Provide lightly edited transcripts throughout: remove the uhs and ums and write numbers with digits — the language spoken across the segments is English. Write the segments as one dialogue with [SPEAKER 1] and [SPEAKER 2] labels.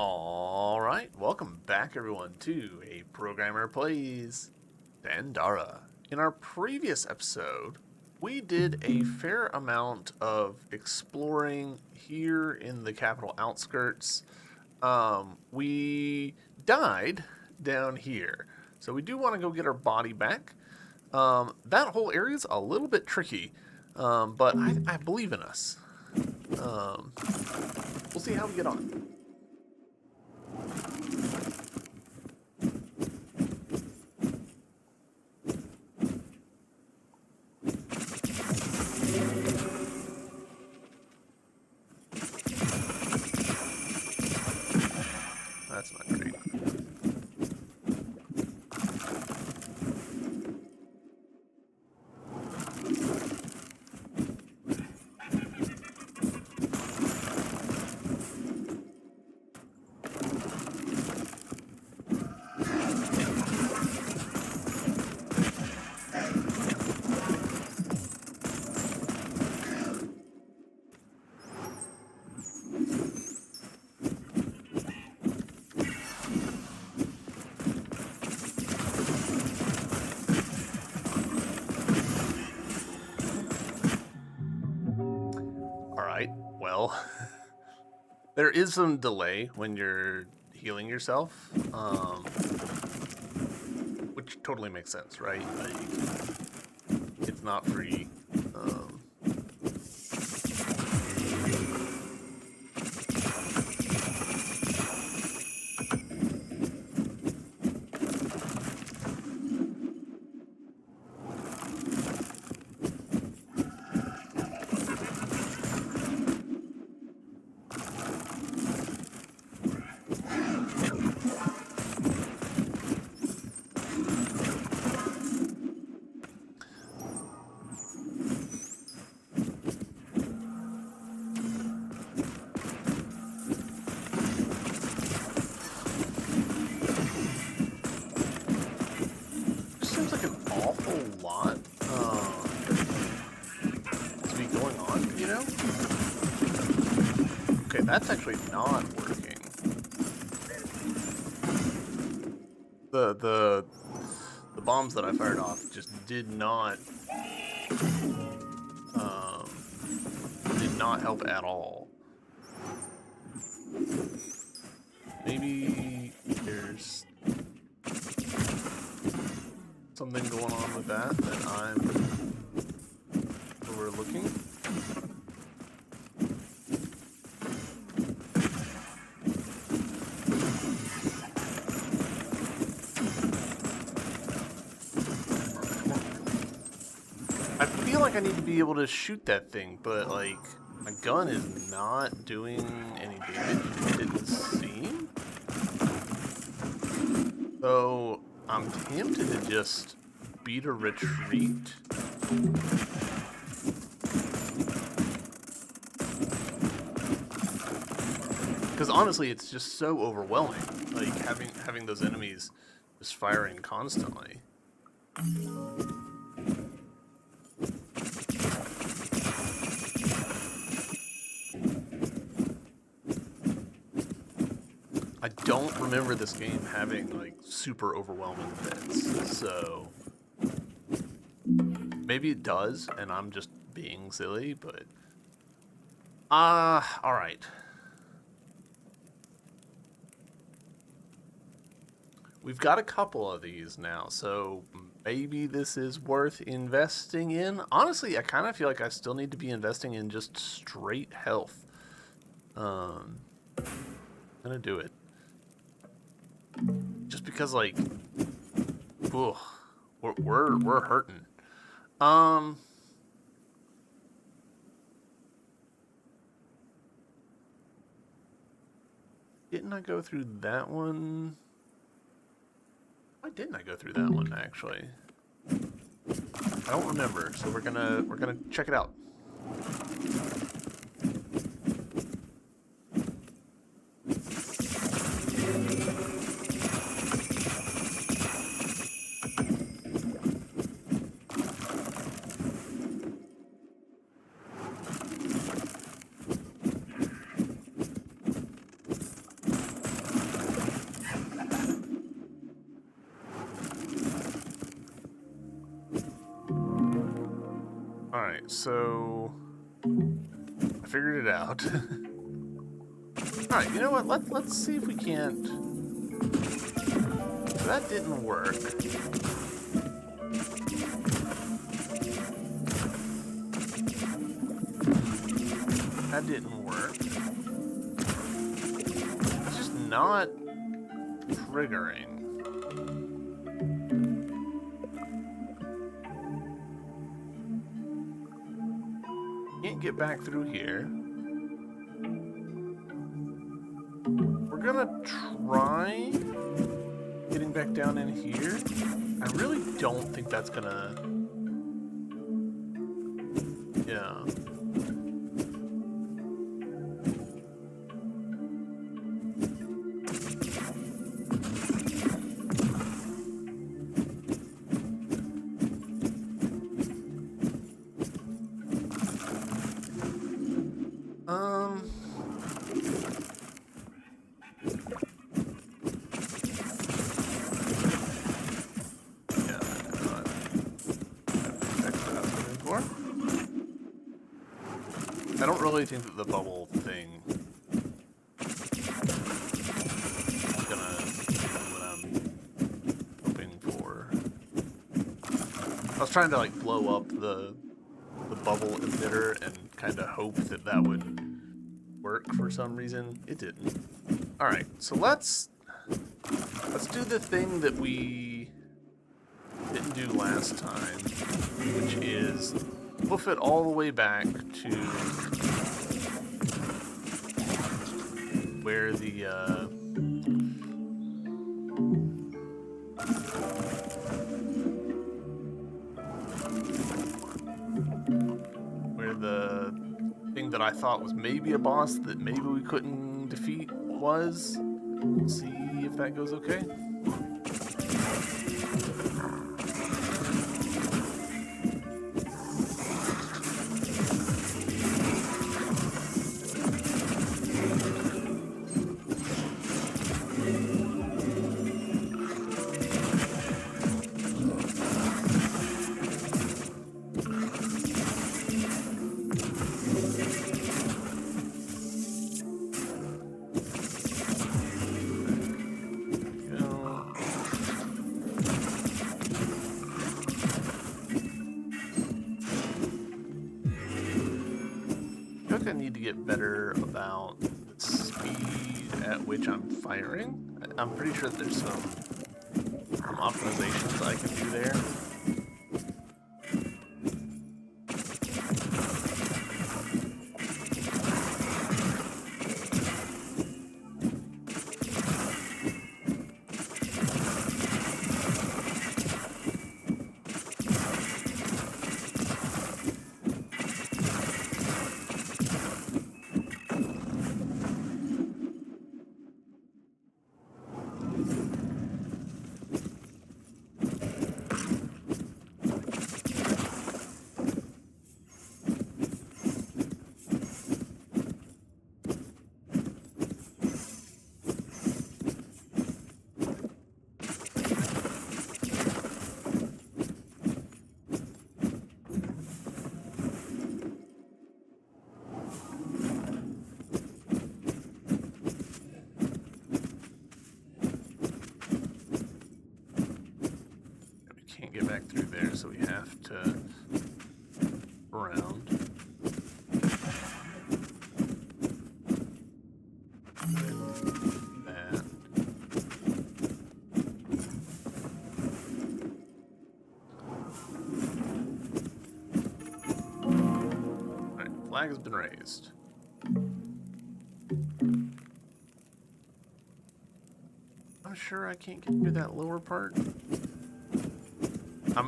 [SPEAKER 1] Alright, welcome back everyone to A Programmer Plays Dandara. In our previous episode, we did a fair amount of exploring here in the capital outskirts. We died down here, so we do want to go get our body back. That whole area is a little bit tricky, but I believe in us. We'll see how we get on. That's not great. Alright, well, there is some delay when you're healing yourself, which totally makes sense, right? Like, it's not free. Seems like an awful lot to be going on, you know? Okay, that's actually not working. The bombs that I fired off just did not help at all. Maybe there's something going on with that I'm overlooking. I feel like I need to be able to shoot that thing, but like my gun is not doing any damage, it didn't seem. So I'm tempted to just beat a retreat. Because honestly, it's just so overwhelming, like having those enemies just firing constantly. I don't remember this game having like super overwhelming bits, so maybe it does and I'm just being silly, but alright. We've got a couple of these now, so maybe this is worth investing in. Honestly, I kind of feel like I still need to be investing in just straight health. I'm gonna do it. Just because, like, ooh, we're hurting. Didn't I go through that one? Why didn't I go through that one actually? I don't remember, so we're gonna check it out. Alright, so I figured it out. Alright, you know what? Let's see if we can't. So that didn't work. That didn't work. It's just not triggering. Can't get back through here. We're gonna try getting back down in here. I really don't think that's gonna... Yeah. I don't really think that the bubble thing is gonna do what I'm hoping for. I was trying to like blow up the bubble emitter and kind of hope that that would work for some reason. It didn't. All right, so let's do the thing that we didn't do last time, which is hoof it all the way back to where the thing that I thought was maybe a boss that maybe we couldn't defeat was. Let's see if that goes okay. I need to get better about the speed at which I'm firing. I'm pretty sure that there's some optimizations I can do there. Can't get back through there, so we have to around. That. Alright, flag has been raised. I'm sure I can't get through that lower part.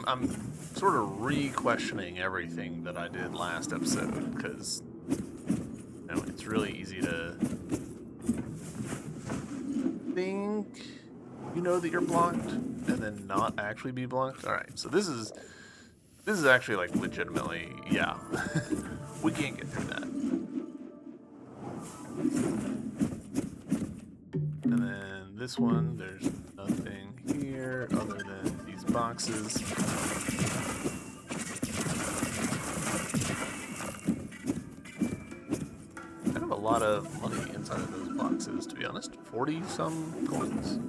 [SPEAKER 1] I'm sort of re-questioning everything that I did last episode, because you know, it's really easy to think you know that you're blocked and then not actually be blocked. All right, so this is actually like legitimately, yeah, we can't get through that. And then this one, there's nothing here other than these boxes. lot of money inside of those boxes, to be honest. 40-some coins.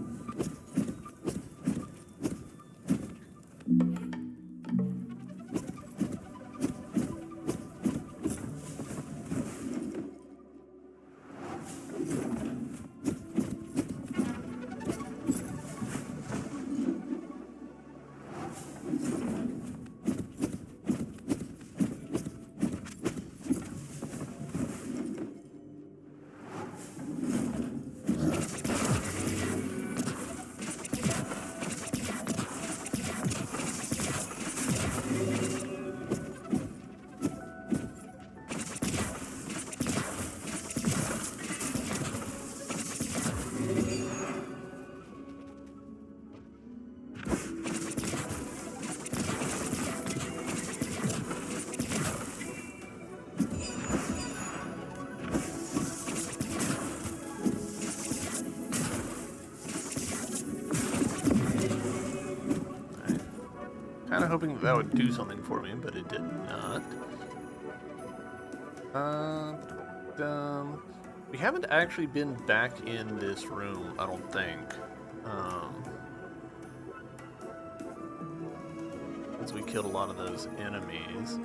[SPEAKER 1] Kind of hoping that would do something for me, but it did not. We haven't actually been back in this room, I don't think. Since we killed a lot of those enemies.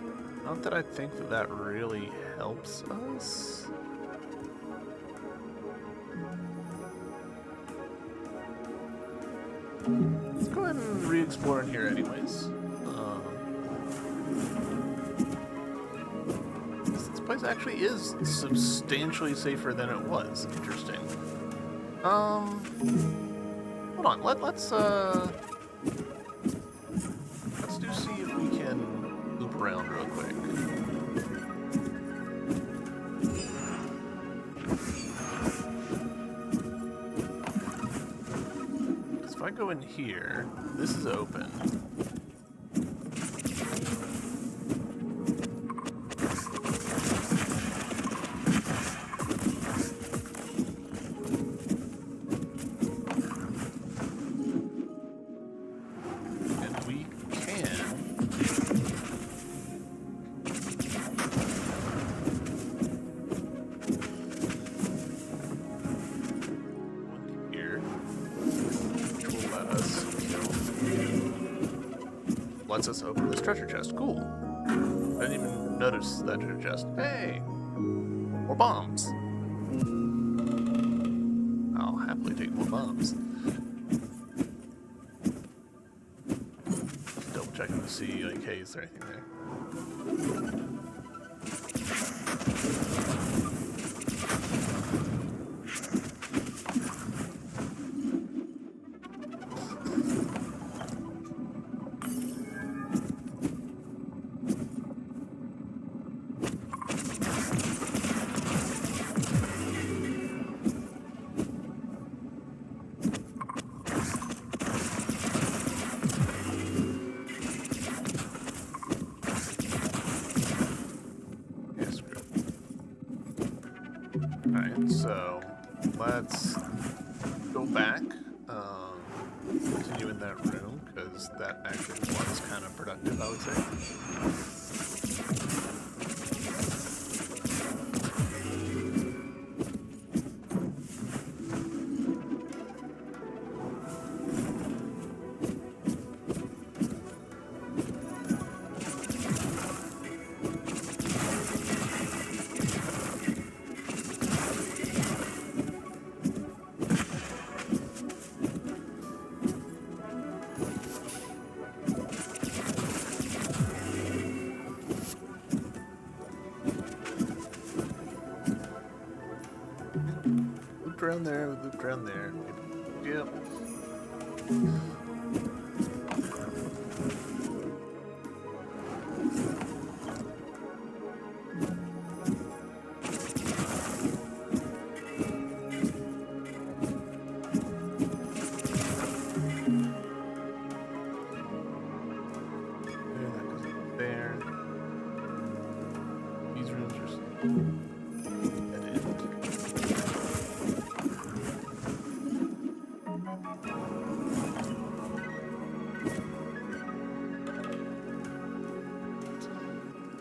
[SPEAKER 1] Not that I think that that really helps us. Let's go ahead and re-explore in here anyways. This place actually is substantially safer than it was. Interesting. Hold on. Let's do see if we can loop around real quick. If I go in here, this is open. Lets us open this treasure chest. Cool. I didn't even notice that treasure chest. Hey! More bombs. I'll happily take more bombs. Double checking to see, like, hey, is there anything there? Alright, so let's go back, continue in that room, because that actually was kind of productive, I would say. Looped around there, looped around there. Yep. That goes up there. These rooms are dead end.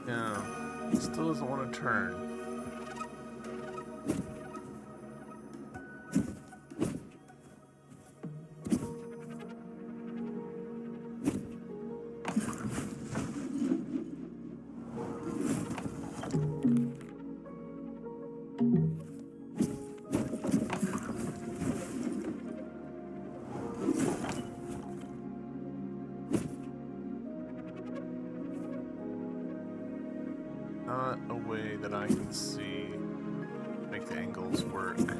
[SPEAKER 1] No, still doesn't want to turn. I can see. Make the angles work. Yeah.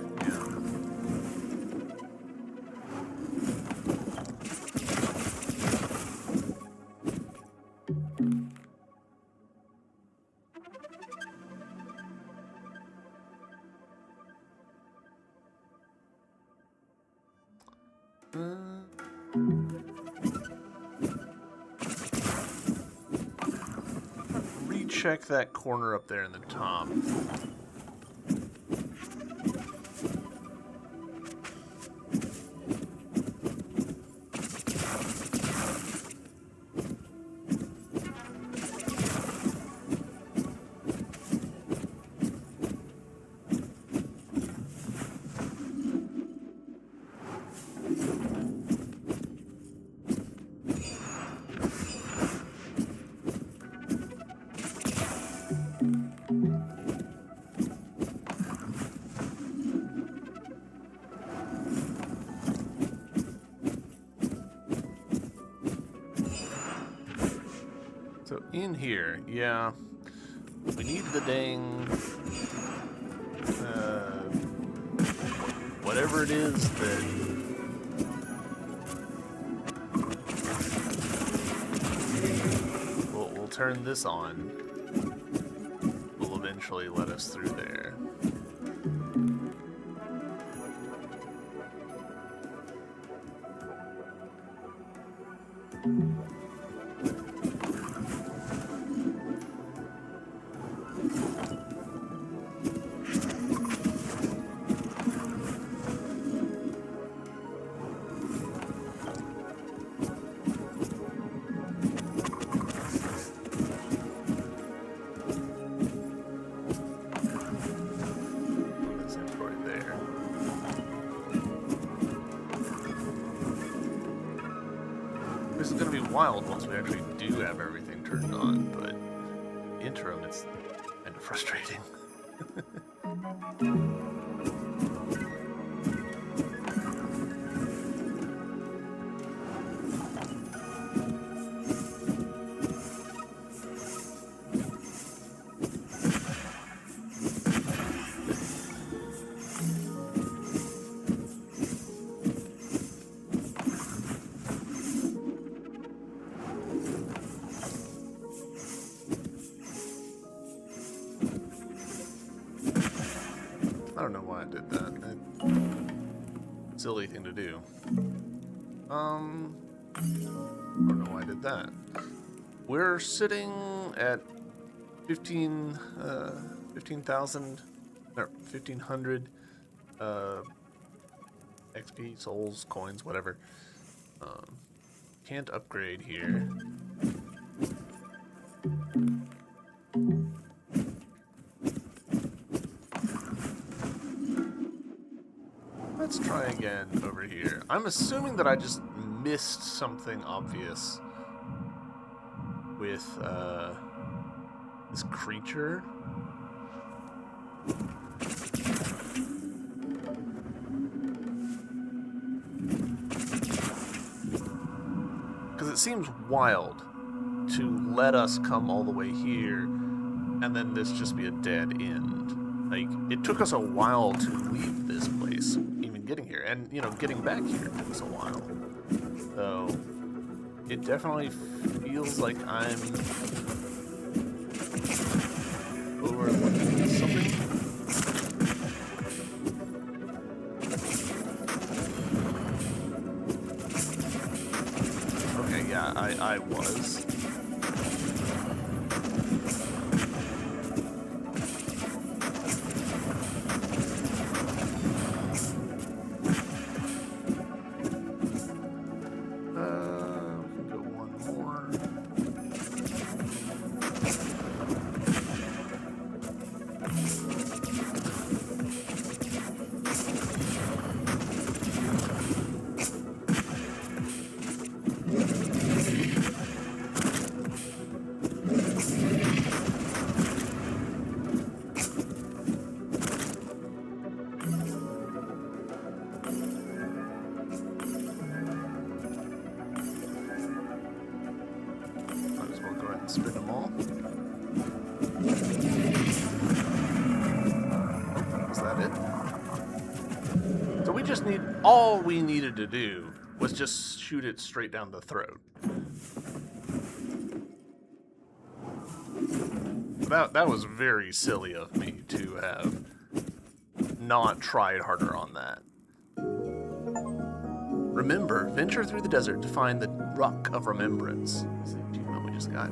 [SPEAKER 1] Recheck that corner up there in the top. So in here, yeah, we need the dang, whatever it is that we'll turn this on, will eventually let us through there. This is going to be wild once we actually do have everything turned on, but interim, it's kind of frustrating. I don't know why I did that. Silly thing to do. I don't know why I did that. We're sitting at 15,000 or 1,500 XP, souls, coins, whatever. Can't upgrade here. Let's try again over here. I'm assuming that I just missed something obvious with this creature. Because it seems wild to let us come all the way here and then this just be a dead end. Like, it took us a while to leave this place, even getting here. And, you know, getting back here took us a while. So, it definitely feels like I'm overlooking something. Okay, yeah, I was. Spin them all. all we needed to do was just shoot it straight down the throat. That was very silly of me to have not tried harder on that. Remember, venture through the desert to find the Rock of Remembrance. That's the achievement we just got.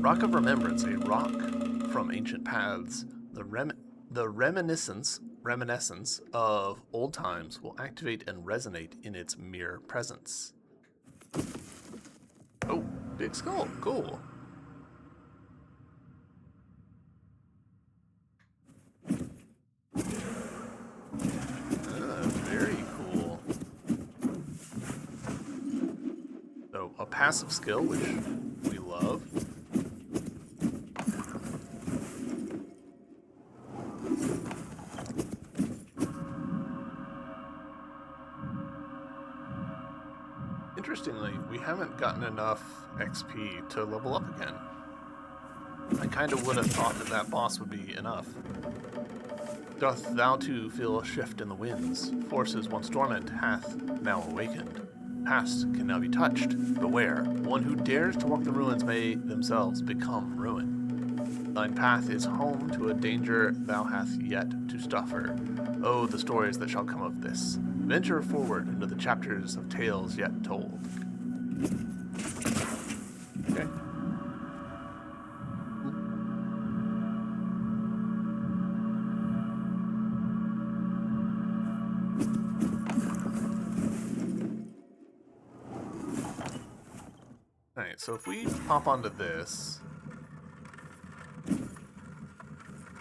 [SPEAKER 1] Rock of Remembrance, a rock from ancient paths. The reminiscence of old times will activate and resonate in its mere presence. Oh, big skull. Cool. Very cool. So, a passive skill, which we love. Interestingly, we haven't gotten enough XP to level up again. I kind of would have thought that boss would be enough. Doth thou too feel a shift in the winds? Forces once dormant hath now awakened. Past can now be touched. Beware, one who dares to walk the ruins may themselves become ruin. Thine path is home to a danger thou hast yet to suffer. Oh, the stories that shall come of this. Venture forward into the chapters of tales yet told. Okay. Alright, so if we hop onto this...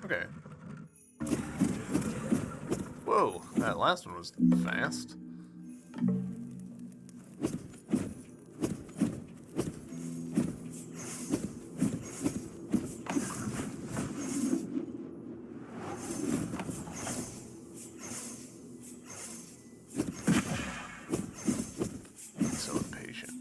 [SPEAKER 1] Okay. Whoa, that last one was fast. So impatient.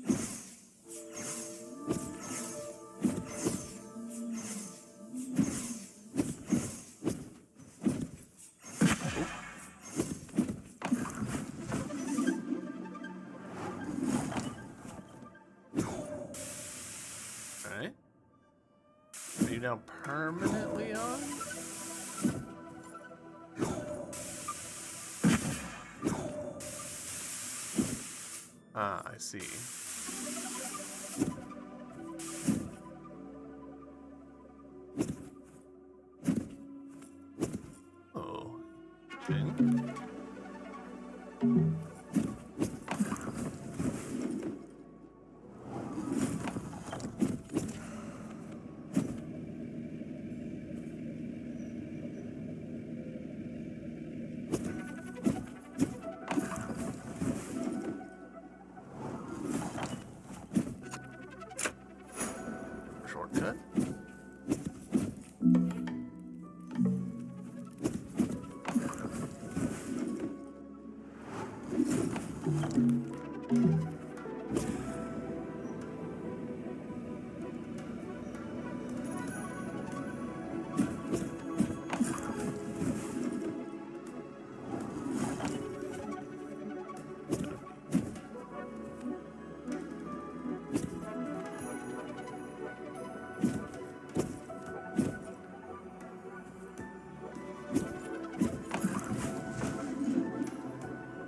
[SPEAKER 1] Alright. Are you now permanently on? Ah, I see. Oh. Interesting. Shortcut.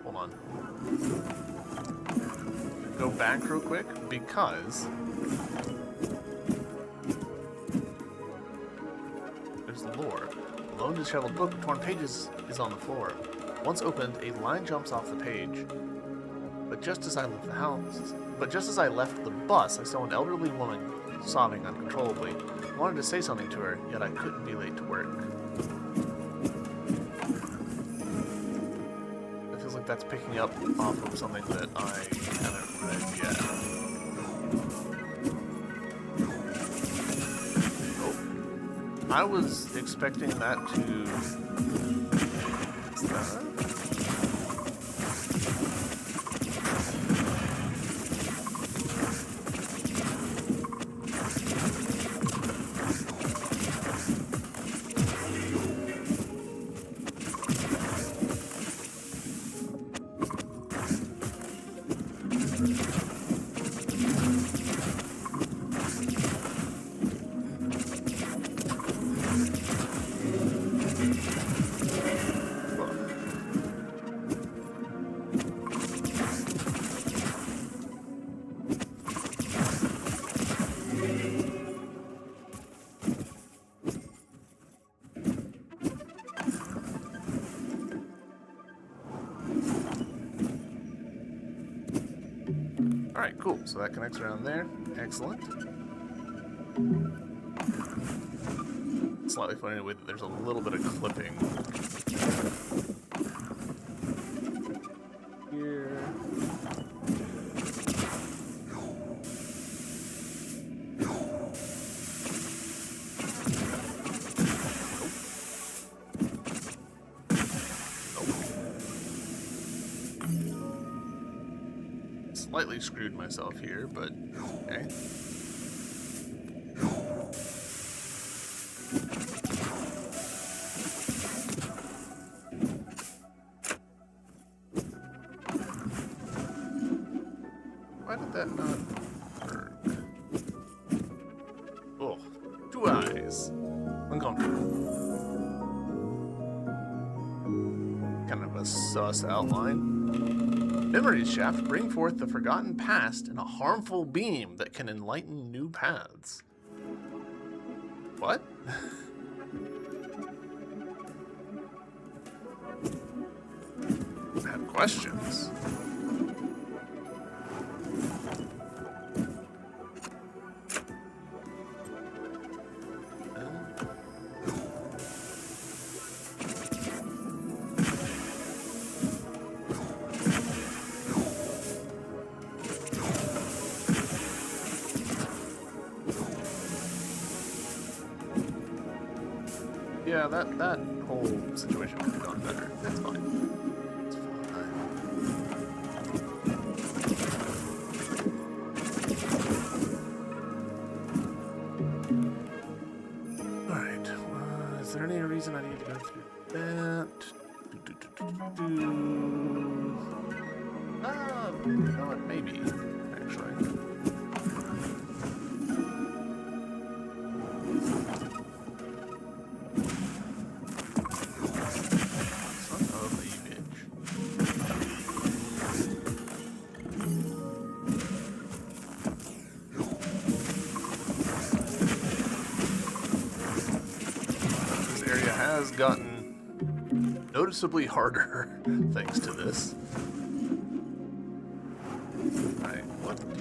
[SPEAKER 1] Hold on. Go back real quick because there's the lore. A lone disheveled book with torn pages is on the floor. Once opened, a line jumps off the page. But just as I left the bus, I saw an elderly woman sobbing uncontrollably. I wanted to say something to her, yet I couldn't be late to work. It feels like that's picking up off of something that I haven't read yet. Oh. I was expecting that to... What's that? Alright, cool. So that connects around there. Excellent. Slightly funny in a way that there's a little bit of clipping here. Slightly screwed myself here, but okay. Why did that not work? Oh, 2 eyes. Uncomfortable. Kind of a sus outline. Memories shaft bring forth the forgotten past in a harmful beam that can enlighten new paths. What? I have questions. Yeah, that whole situation could have gone better. That's fine. It's fine. Alright, is there any reason I need to go through that? You know what? Maybe, actually. Has gotten noticeably harder thanks to this. Alright, what do you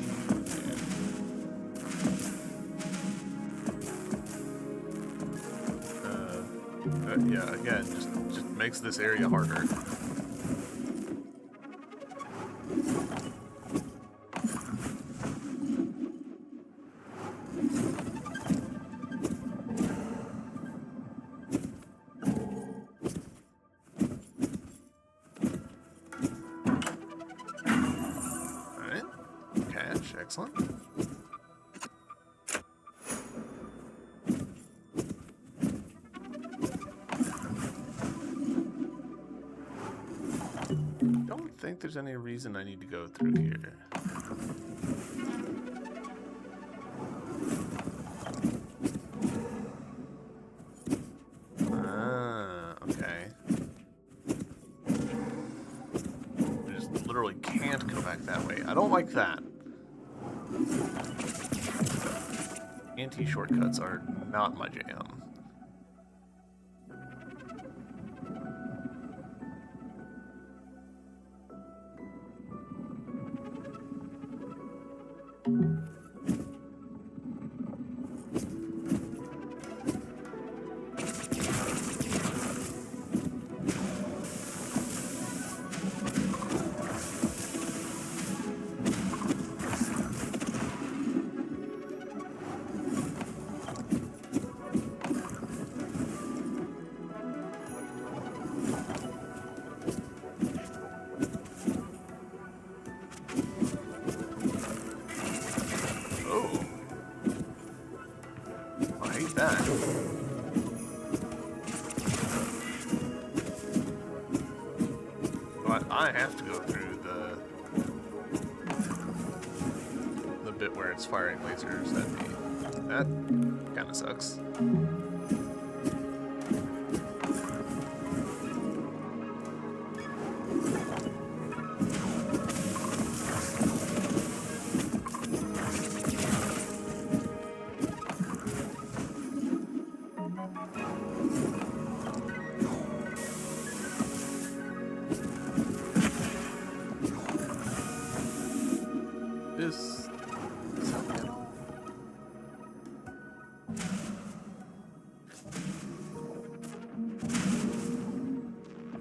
[SPEAKER 1] do? Yeah, again, just makes this area harder. Excellent. Don't think there's any reason I need to go through here. Okay. I just literally can't go back that way. I don't like that. Anti-shortcuts are not my jam. But I have to go through the bit where it's firing lasers at me. That kind of sucks. This...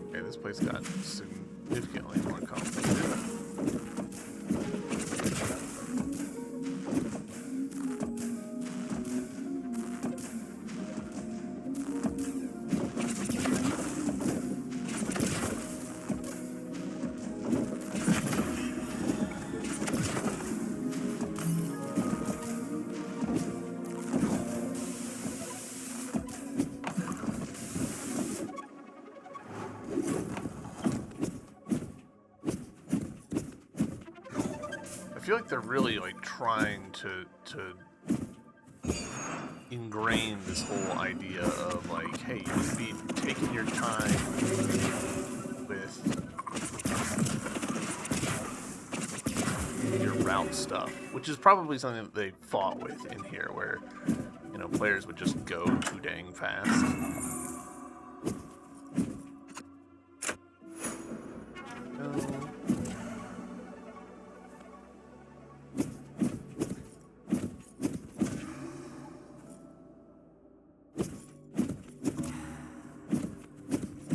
[SPEAKER 1] Okay, this place got significantly more complicated. I feel like they're really like trying to ingrain this whole idea of like, hey, you should be taking your time with your route stuff, which is probably something that they fought with in here, where, you know, players would just go too dang fast.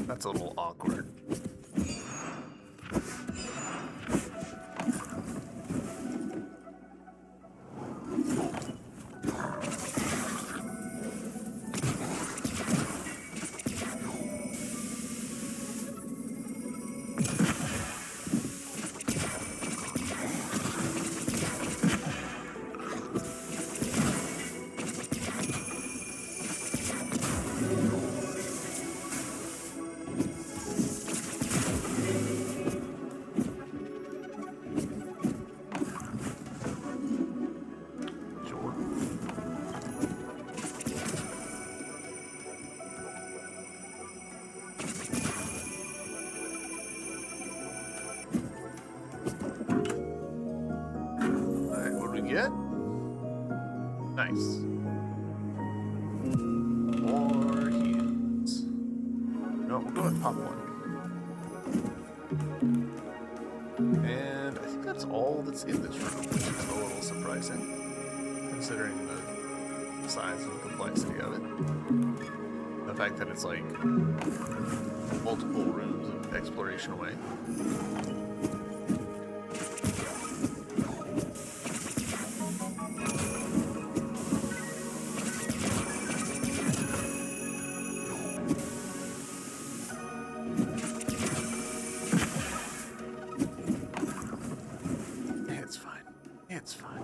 [SPEAKER 1] That's a little awkward. Get? Nice. More heals. No, we'll go with pop one. And I think that's all that's in this room, which is a little surprising, considering the size and complexity of it. The fact that it's like multiple rooms of exploration away. It's fine.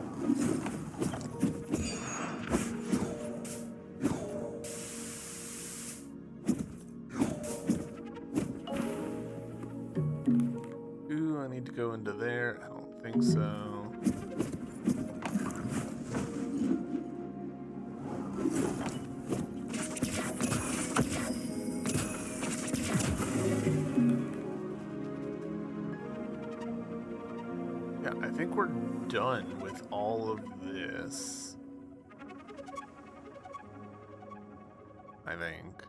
[SPEAKER 1] Ooh, I need to go into there. I don't think so. Yeah, I think we're done with all of this. I think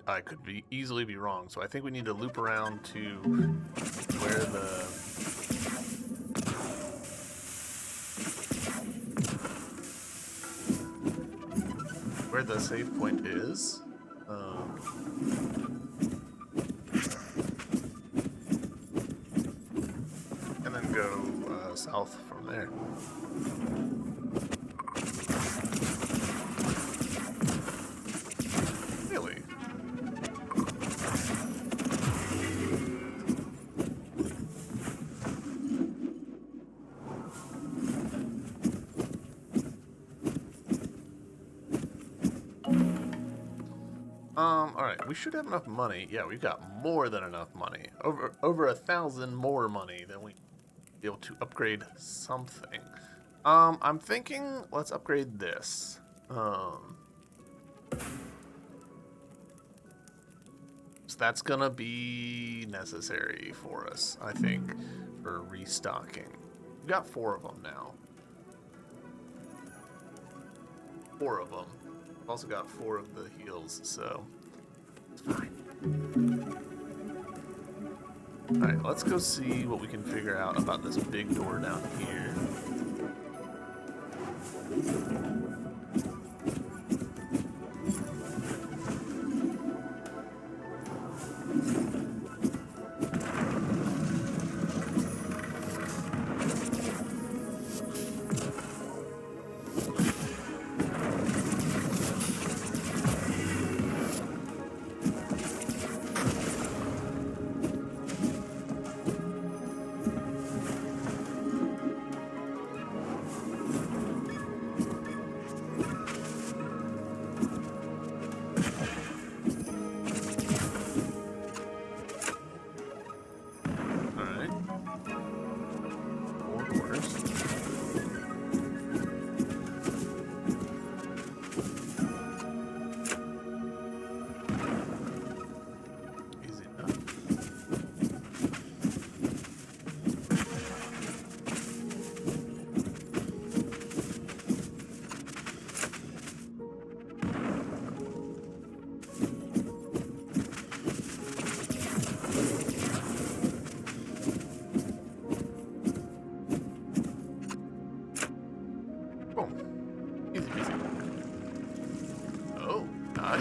[SPEAKER 1] I could easily be wrong, so I think we need to loop around to where the save point is. And then go south from there. Really? Alright, we should have enough money. Yeah, we've got more than enough money. Over 1,000 more money than we be able to upgrade something. I'm thinking let's upgrade this. So that's gonna be necessary for us, I think, for restocking. We've got 4 of them now. 4 of them. I've also got 4 of the heals, so it's fine. Alright, let's go see what we can figure out about this big door down here.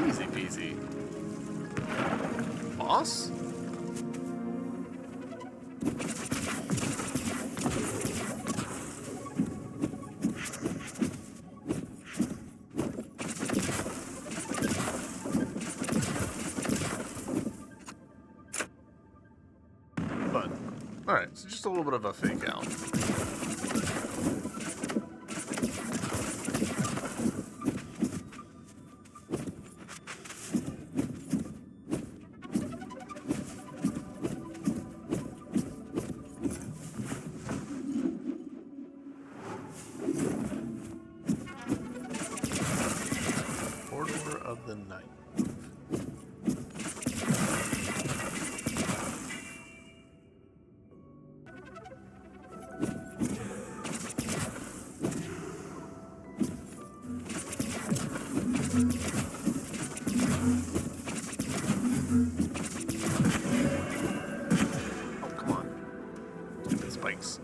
[SPEAKER 1] Easy peasy. Boss? But, alright, so just a little bit of a fake out. Of the night. Oh, come on. Stupid spikes.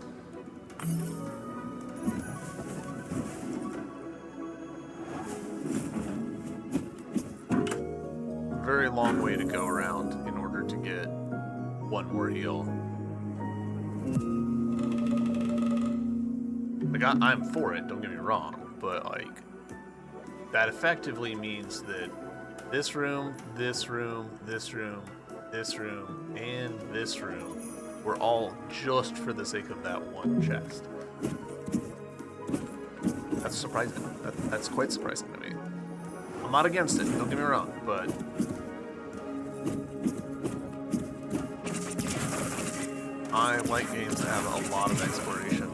[SPEAKER 1] Very long way to go around in order to get one more heal. Like, I'm for it, don't get me wrong, but, like, that effectively means that this room, this room, this room, this room, and this room were all just for the sake of that one chest. That's surprising. That's quite surprising to me. I'm not against it, don't get me wrong, but I like games that have a lot of exploration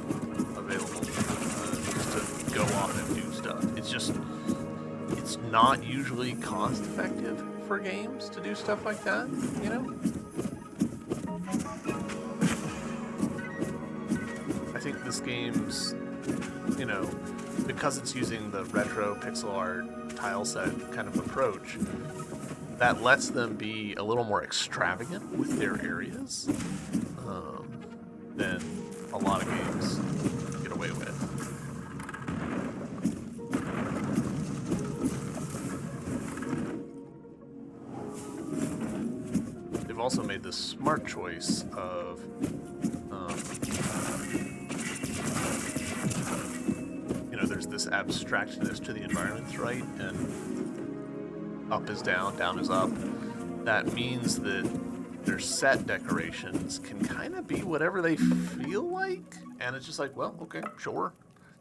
[SPEAKER 1] available just to go off and do stuff. It's not usually cost effective for games to do stuff like that, you know? I think this game's, you know, because it's using the retro pixel art tile set kind of approach, that lets them be a little more extravagant with their areas than a lot of games get away with. They've also made the smart choice of you know, there's this abstractness to the environments, right? And up is down, down is up. That means that their set decorations can kind of be whatever they feel like, and it's just like, well, okay, sure.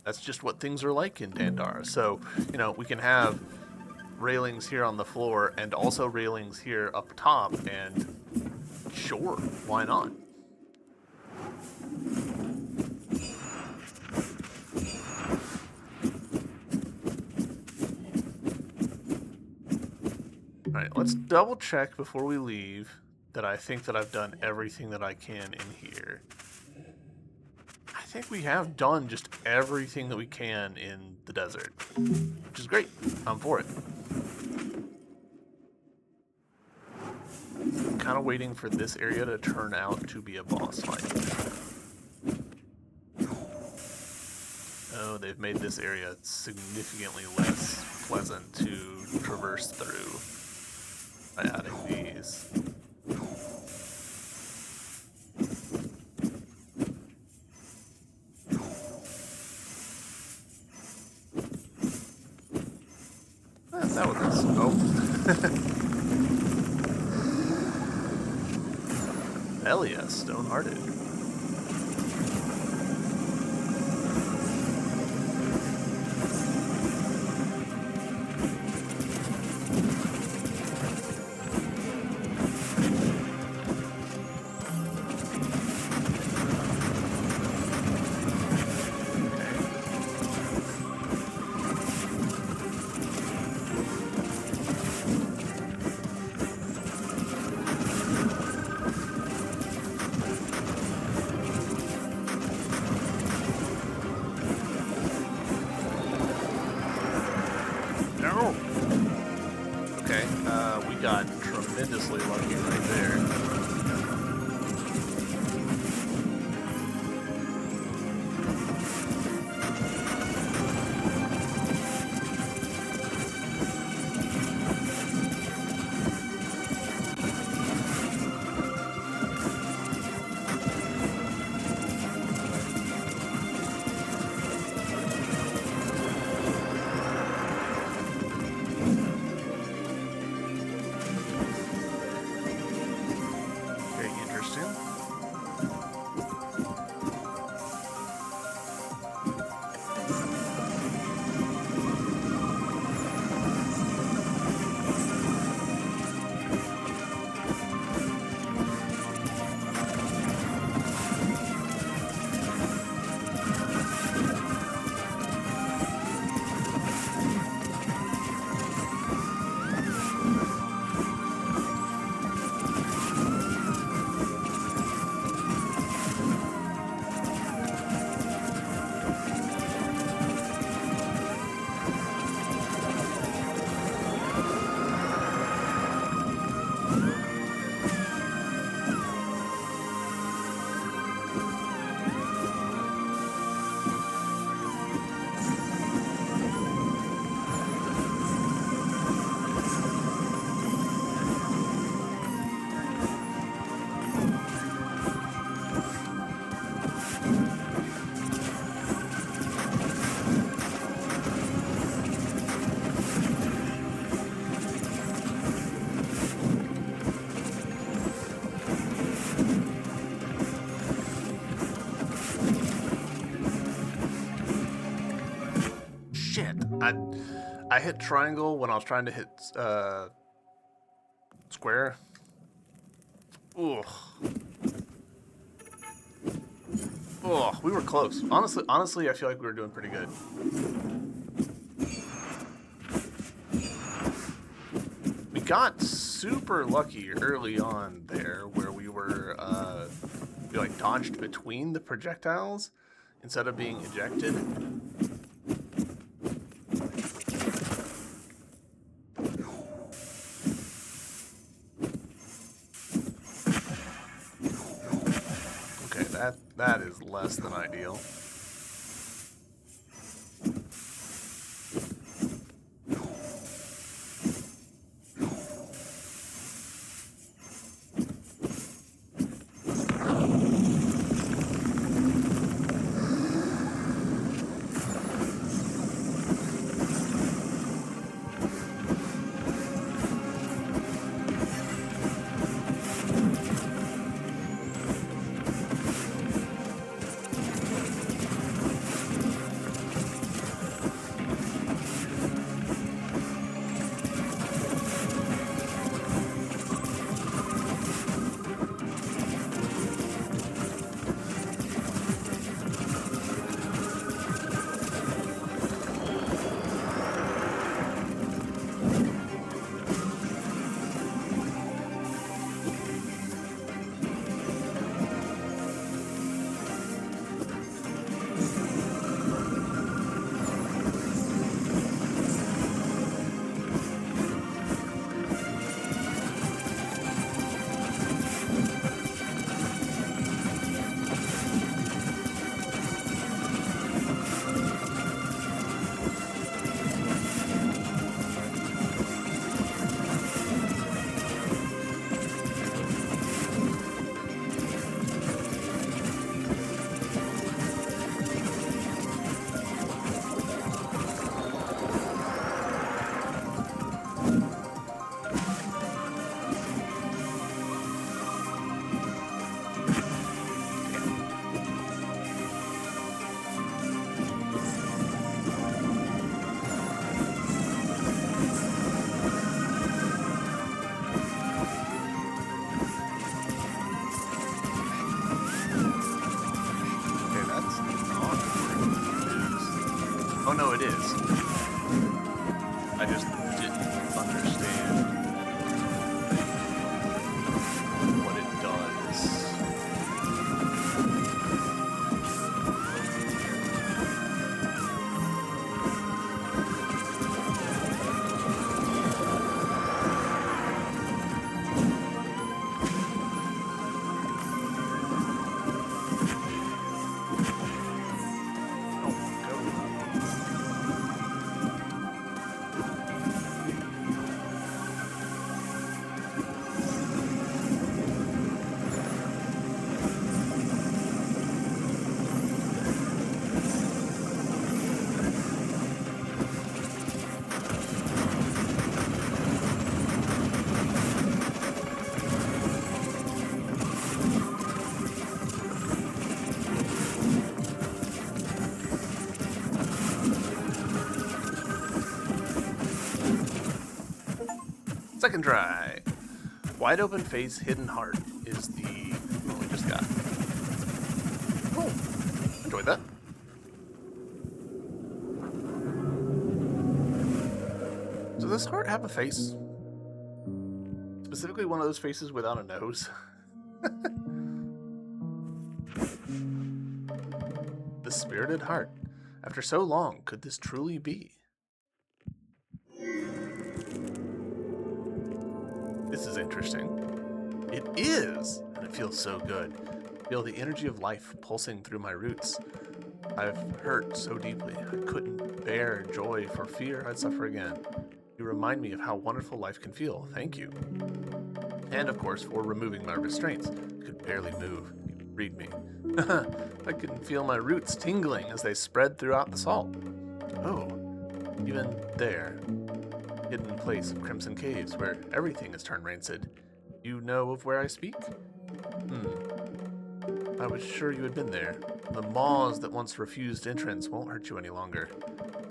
[SPEAKER 1] That's just what things are like in Dandara. So, you know, we can have railings here on the floor and also railings here up top, and sure, why not? Alright, let's double check before we leave that I think that I've done everything that I can in here. I think we have done just everything that we can in the desert, which is great. I'm for it. I'm kind of waiting for this area to turn out to be a boss fight. Oh, they've made this area significantly less pleasant to traverse through by adding these. That was nice. Oh. Hell yeah, stone-hearted. We got tremendously lucky right there. I hit triangle when I was trying to hit square. Ugh. Ugh, we were close. Honestly, I feel like we were doing pretty good. We got super lucky early on there where we were we like dodged between the projectiles instead of being ejected. That is less than ideal. Oh no, it is. I just didn't understand what it does. Second try. Wide open face, hidden heart is the one we just got. Cool. Enjoyed that. Does this heart have a face? Specifically one of those faces without a nose? The spirited heart. After so long, could this truly be? This is interesting. It is! And it feels so good. Feel the energy of life pulsing through my roots. I've hurt so deeply, I couldn't bear joy for fear I'd suffer again. You remind me of how wonderful life can feel. Thank you. And of course, for removing my restraints. I could barely move. You could read me. I could feel my roots tingling as they spread throughout the salt. Oh, even there. Hidden place of crimson caves where everything is turned rancid. You know of where I speak? I was sure you had been there. The maws that once refused entrance won't hurt you any longer.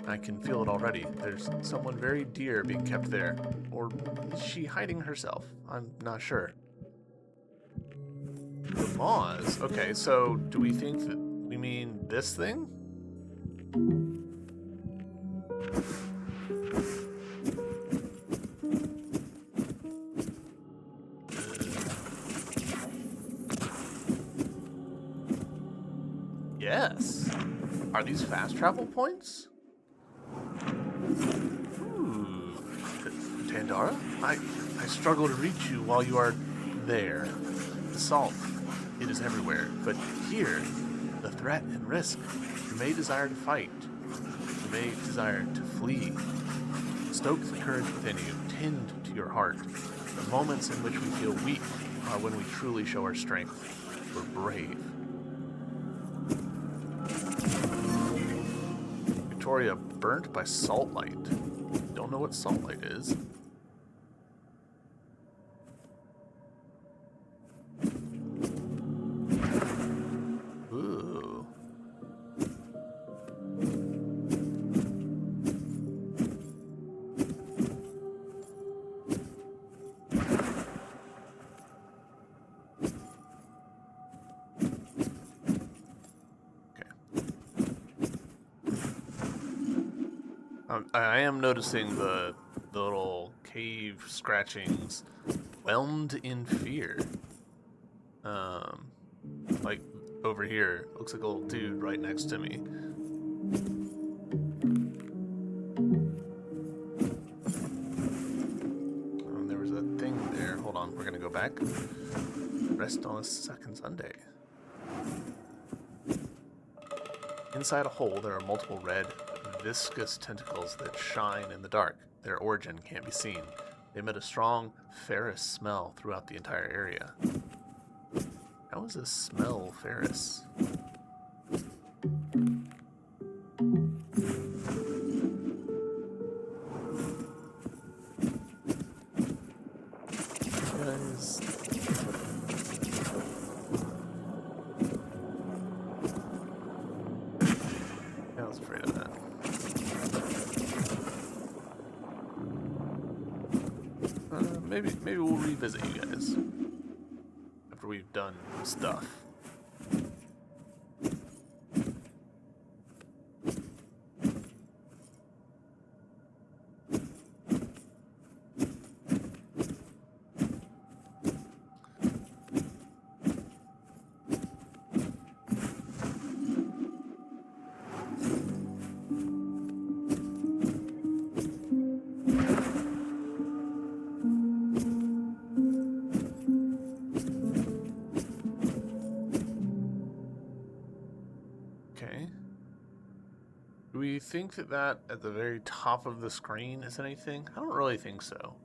[SPEAKER 1] I can feel it already. There's someone very dear being kept there. Or is she hiding herself? I'm not sure. The maws? Okay, so do we think that we mean this thing? Yes. Are these fast travel points? Dandara? I struggle to reach you while you are there. The salt, it is everywhere. But here, the threat and risk. You may desire to fight. You may desire to flee. Stoke the courage within you. Tend to your heart. The moments in which we feel weak are when we truly show our strength. We're brave. Victoria burnt by salt light. Don't know what salt light is. Ooh. I am noticing the little cave scratchings. Whelmed in fear. Like over here. Looks like a little dude right next to me. There was a thing there. Hold on, we're gonna go back. Rest on a second Sunday. Inside a hole, there are multiple red, viscous tentacles that shine in the dark. Their origin can't be seen. They emit a strong, ferrous smell throughout the entire area. How is this smell ferrous? Guys. I was afraid of that. Maybe we'll revisit you guys after we've done stuff. Okay. Do we think that that at the very top of the screen is anything? I don't really think so.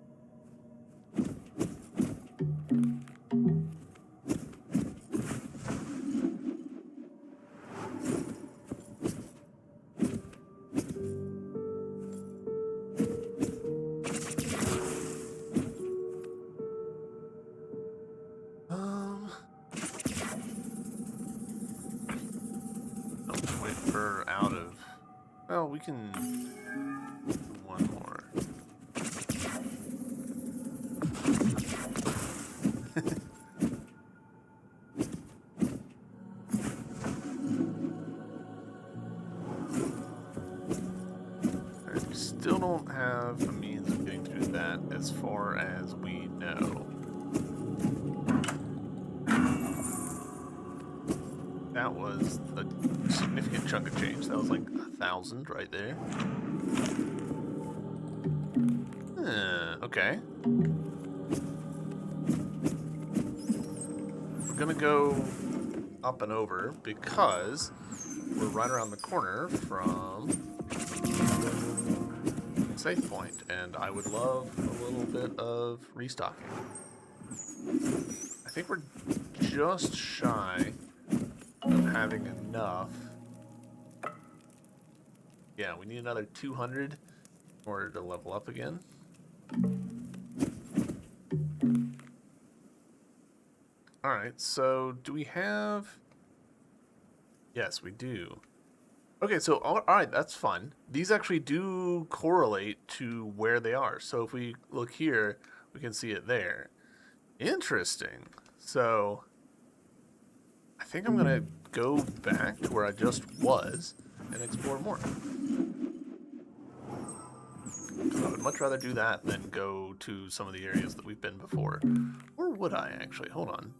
[SPEAKER 1] Let's wait for out of. Well, we can do one more. Alright, we still don't have a means of getting through that as far as we know. That was a significant chunk of change. That was like 1,000 right there. Okay. We're gonna go up and over because we're right around the corner from save point, and I would love a little bit of restocking. I think we're just shy of having enough. Yeah, we need another 200 in order to level up again. Alright, so do we have... Yes, we do. Okay, so alright, that's fun. These actually do correlate to where they are. So if we look here, we can see it there. Interesting. So I think I'm gonna go back to where I just was and explore more. I would much rather do that than go to some of the areas that we've been before. Or would I actually? Hold on.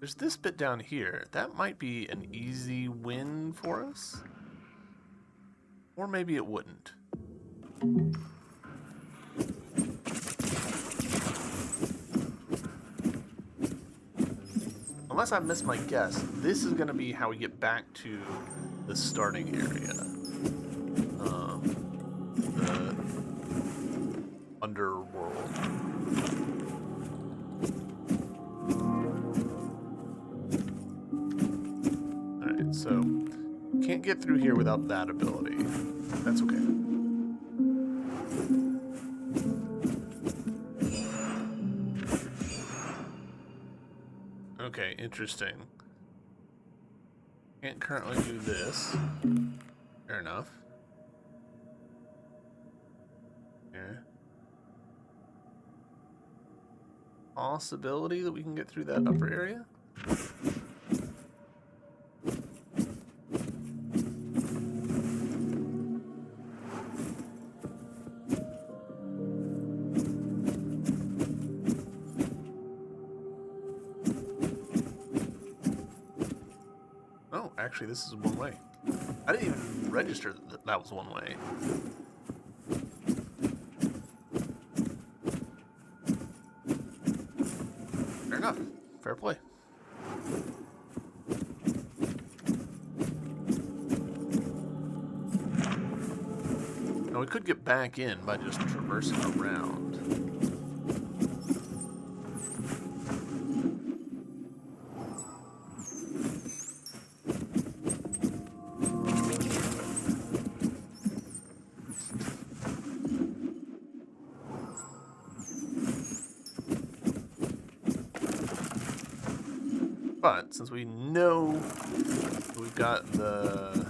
[SPEAKER 1] There's this bit down here. That might be an easy win for us. Or maybe it wouldn't. Unless I missed my guess, this is going to be how we get back to the starting area. The underworld. Alright, so can't get through here without that ability. That's okay. Okay, interesting. Can't currently do this. Fair enough. Here. Possibility that we can get through that upper area? Actually, this is one way. I didn't even register that that was one way. Fair enough. Fair play. Now we could get back in by just traversing around. But since we know we've got the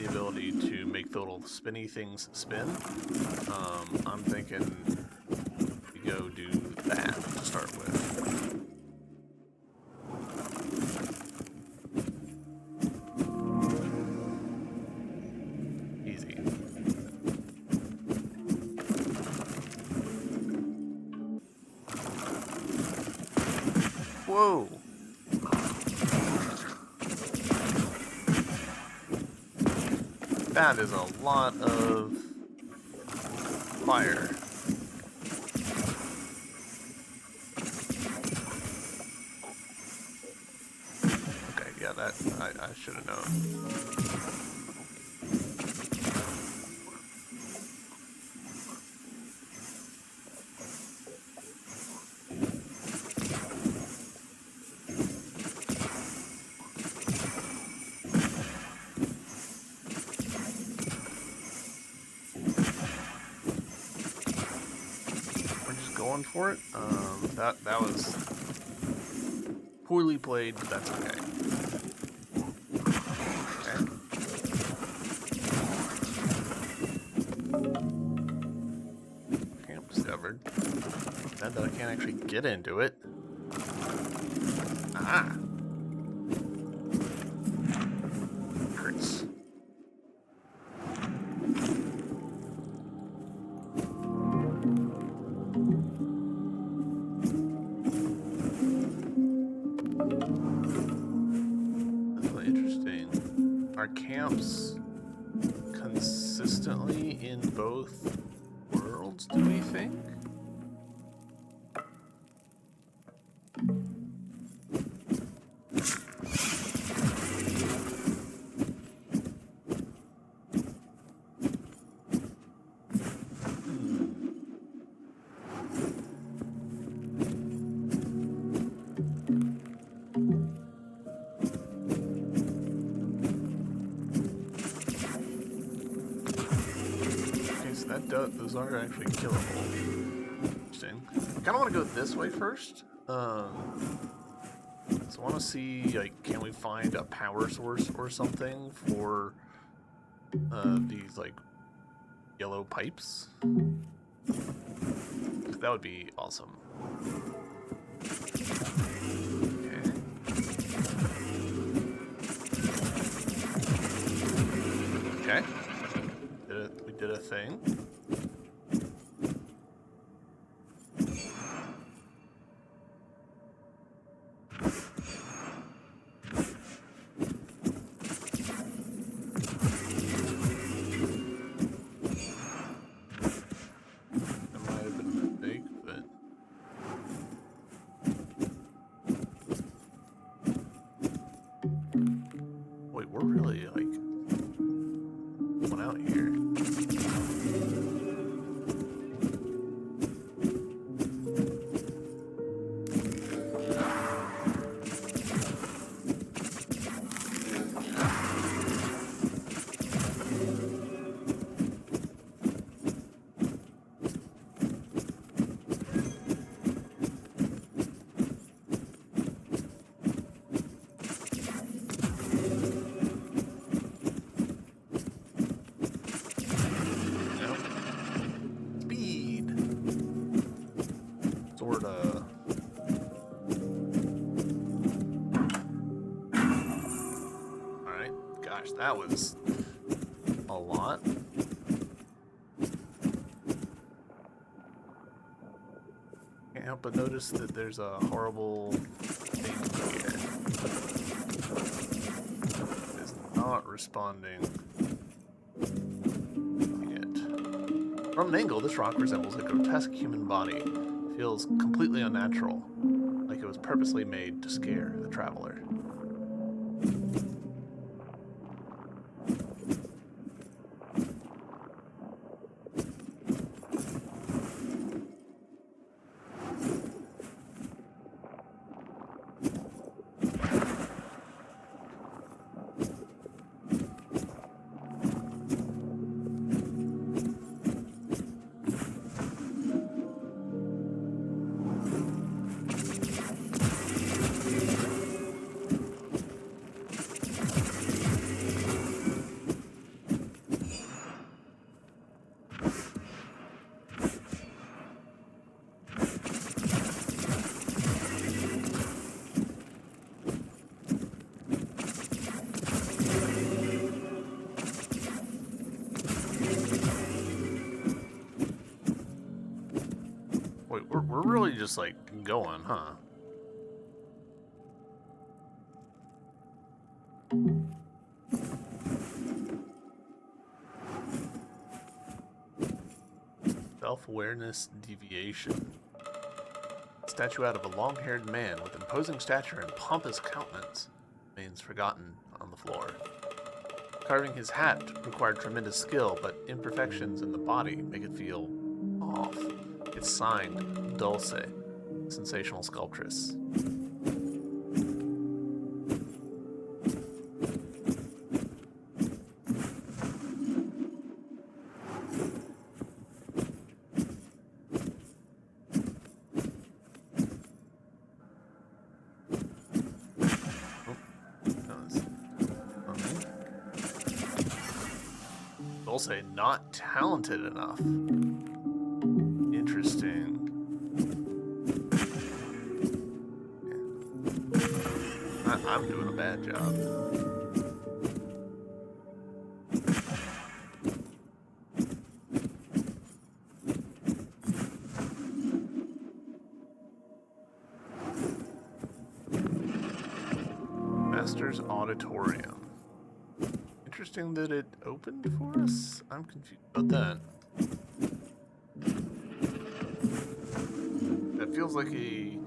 [SPEAKER 1] ability to make the little spinny things spin, I'm thinking we go do that to start with. Whoa! That is a lot of fire. Okay, yeah, that I should have known. We're just going for it. That was poorly played, but that's okay. Okay. Camp discovered. Then that I can't actually get into it. Ah. Hurts. That's really interesting. Are camps consistently in both worlds, do we think? Those are actually killable. Interesting. I kind of want to go this way first. So I want to see, like, can we find a power source or something for these, like, yellow pipes? That would be awesome. Okay. We did a thing. We're really, like, going out here. That was a lot. Can't help but notice that there's a horrible thing here. It's not responding yet. From an angle, this rock resembles a grotesque human body. It feels completely unnatural, like it was purposely made to scare the traveler. We're really just, like, going, huh? self-awareness deviation. Statuette of a long-haired man with imposing stature and pompous countenance remains forgotten on the floor. Carving his hat required tremendous skill, but imperfections in the body make it feel off. It's signed Dulce, sensational sculptress. Dulce not talented enough. Interesting. I'm doing a bad job. Master's Auditorium. Interesting that it opened for us. I'm confused about that. That feels like a you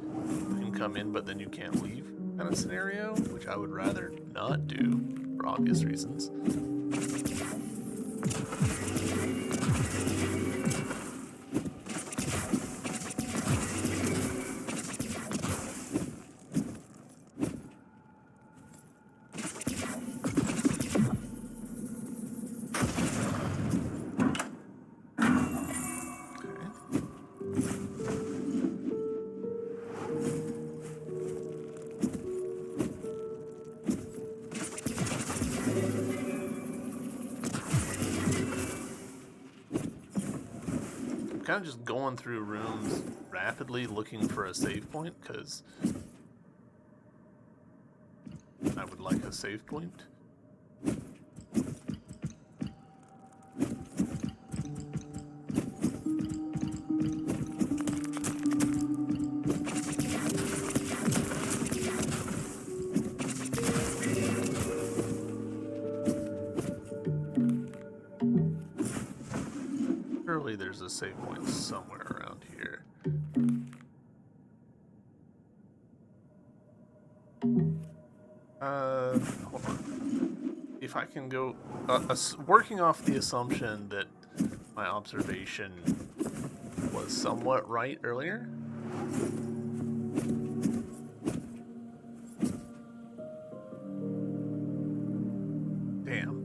[SPEAKER 1] can come in but then you can't leave kind of scenario, which I would rather not do for obvious reasons. Kind of just going through rooms rapidly looking for a save point because I would like a save point. Surely there's a save point somewhere around here. Hold on. If I can go... working off the assumption that my observation was somewhat right earlier. Damn.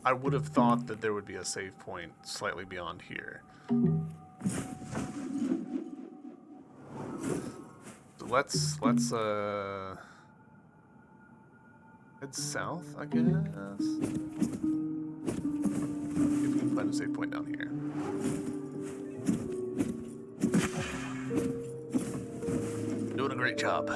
[SPEAKER 1] I would have thought that there would be a save point slightly beyond here. So let's head south, I guess. If we can find a save point down here. Doing a great job.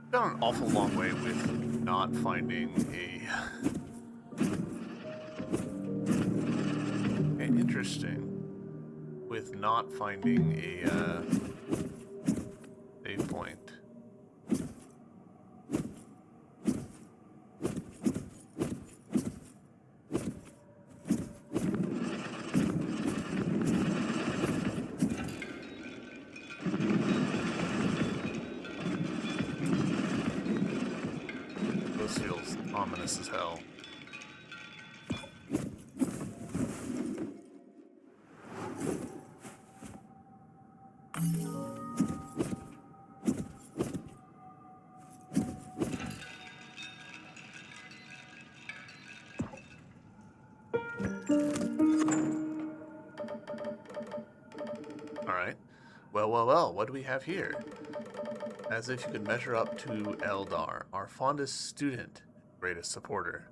[SPEAKER 1] Gone an awful long way with not finding interesting with not finding a save point. this is hell. Alright. Well, what do we have here? As if you could measure up to Eldar, our fondest student, greatest supporter.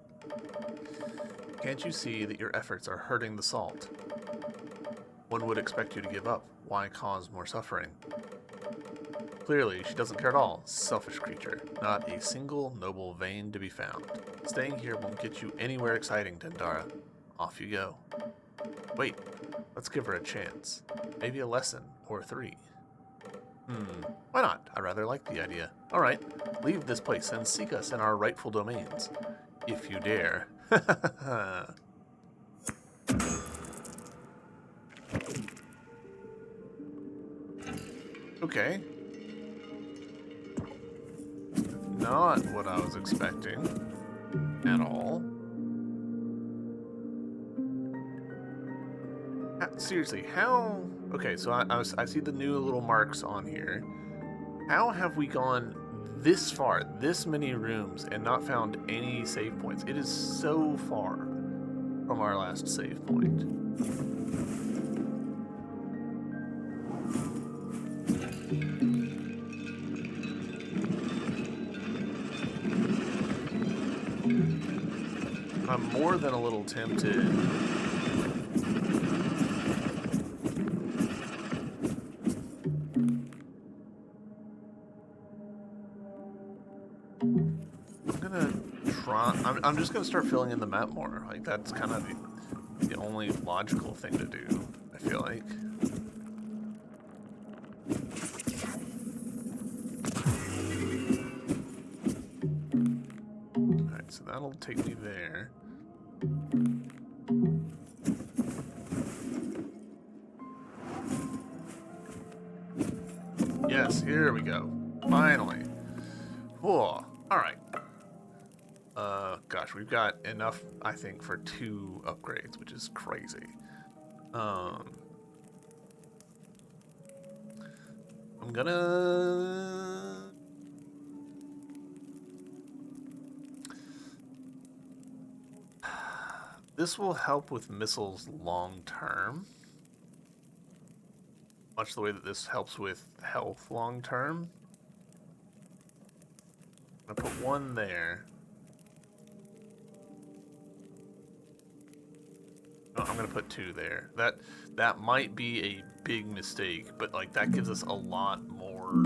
[SPEAKER 1] Can't you see that your efforts are hurting the salt? One would expect you to give up. Why cause more suffering? Clearly, she doesn't care at all. Selfish creature. Not a single noble vein to be found. Staying here won't get you anywhere exciting, Dandara. Off you go. Wait, let's give her a chance. Maybe a lesson, or 3. Why not? I rather like the idea. Alright, leave this place and seek us in our rightful domains. If you dare. Okay. Not what I was expecting. At all. Seriously, how... Okay, so I see the new little marks on here. How have we gone this far, this many rooms, and not found any save points? It is so far from our last save point. I'm more than a little tempted. I'm just gonna start filling in the map more. Like, that's kind of the only logical thing to do, I feel like. Alright, so that'll take me there. Yes, here we go. Finally. Whoa. Alright. Gosh, we've got enough, I think, for 2 upgrades, which is crazy. I'm gonna... This will help with missiles long term. Much the way that this helps with health long term. I'm gonna put 1 there. No, I'm gonna put 2 there. That might be a big mistake, but like that gives us a lot more.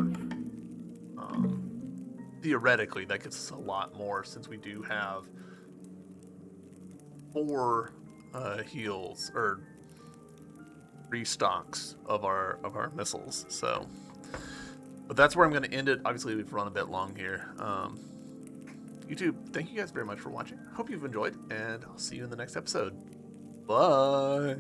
[SPEAKER 1] Theoretically, that gives us a lot more since we do have 4 heals or restocks of our missiles. So, but that's where I'm going to end it. Obviously, we've run a bit long here. YouTube, thank you guys very much for watching. Hope you've enjoyed, and I'll see you in the next episode. Bye.